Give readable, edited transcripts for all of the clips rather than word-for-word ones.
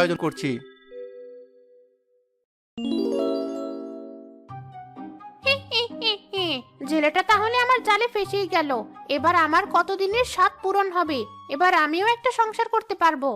আয়োজন করছি। জেলেটা তাহলে আমার জালে ফেসেই গেল। এবার আমার কতদিনের স্বাদ পূরণ হবে। এবার আমিও একটা সংসার করতে পারবো।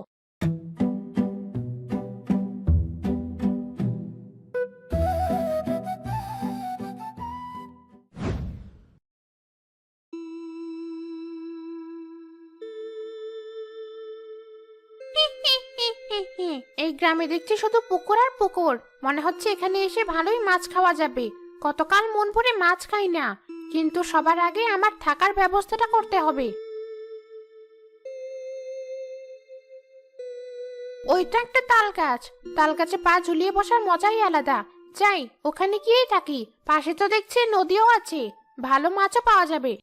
এই গ্রামে দেখছি শুধু পুকুর আর পুকুর। মনে হচ্ছে এখানে এসে ভালোই মাছ খাওয়া যাবে। কতকাল মন ভরে মাছ খাই না। কিন্তু সবার আগে আমার থাকার ব্যবস্থাটা করতে হবে। ওইটা একটা তাল গাছ। তাল গাছে পা ঝুলিয়ে বসার মজাই আলাদা। যাই, ওখানে গিয়েই থাকি। পাশে তো দেখছি নদীও আছে, ভালো মাছও পাওয়া যাবে।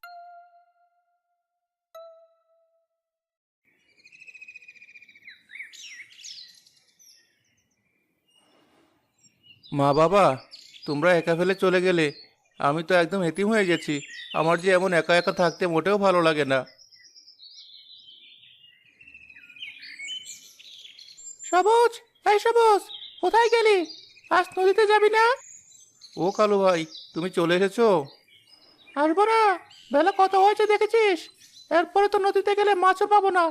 মা বাবা, তোমরা একা ফেলে চলে গেলে। আমি তো একদম এতিম হয়ে গেছি। আমার যে এমন একা একা থাকতে মোটেও ভালো লাগে না। সবুজ, এই সবুজ, কোথায় গেলি? আজ নদীতে যাবি না? ও কালু ভাই, তুমি চলে এসেছো? আসবো না? বেলা কত হয়েছে দেখেছিস? এরপরে তো নদীতে গেলে মাছও পাবো না।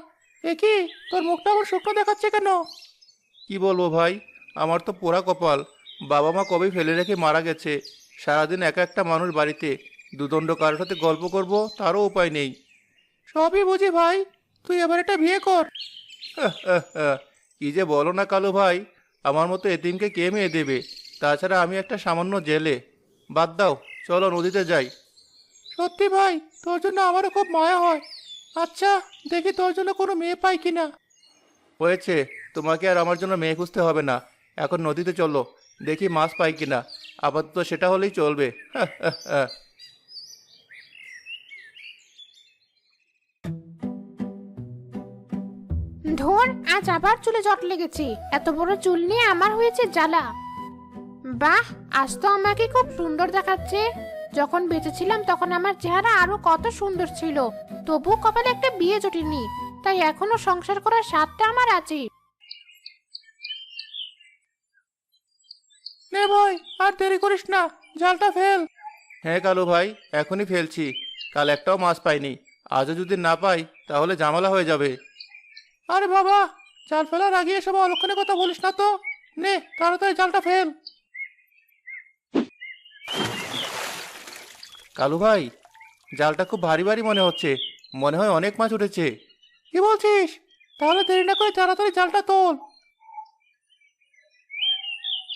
এ কি, তোর মুখটা আবার শুকনো দেখাচ্ছে কেন? কি বলবো ভাই, আমার তো পোড়া কপাল। বাবা মা কবে ফেলে রেখে মারা গেছে। সারাদিন একা একটা মানুষ বাড়িতে, দুদণ্ড কারোর সাথে গল্প করব তারও উপায় নেই। সবই বুঝি ভাই, তুই এবার একটা বিয়ে কর। কি যে বলো না কালু ভাই, আমার মতো এতিমকে কে মেয়ে দেবে? তাছাড়া আমি একটা সামান্য জেলে। বাদ দাও, চলো নদীতে যাই। সত্যি ভাই, তোর জন্য আমারও খুব মায়া হয়। আচ্ছা, দেখি তোর জন্য কোনো মেয়ে পাই কিনা। হয়েছে, তোমাকে আর আমার জন্য মেয়ে খুঁজতে হবে না। এখন নদীতে চলো, দেখি মাছ পাই কিনা। আপাতত সেটা হলেই চলবে। ধর, আজ আবার চুলে জট লেগেছে। এত বড় চুল নিয়ে আমার হয়েছে জ্বালা। বাহ, আজ তো আমাকে খুব সুন্দর দেখাচ্ছে। যখন বেঁচে ছিলাম তখন আমার চেহারা আরো কত সুন্দর ছিল। তবু কপালে একটা বিয়ে জুটেনি। তাই এখনো সংসার করার স্বাদটা আমার আছে। নে ভাই, আর দেরি করিস না, জালটা ফেল। হ্যাঁ কালু ভাই, এখনই ফেলছি। কাল একটাও মাছ পাইনি। আজও যদি না পাই তাহলে ঝামেলা হয়ে যাবে। আরে বাবা, জাল ফেলার আগে এসব অলক্ষণে কথা বলিস না তো। নে তাড়াতাড়ি জালটা ফেল। কালু ভাই, জালটা খুব ভারী ভারী মনে হচ্ছে। মনে হয় অনেক মাছ উঠেছে। কি বলছিস? তাহলে দেরি না করে তাড়াতাড়ি জালটা তোল।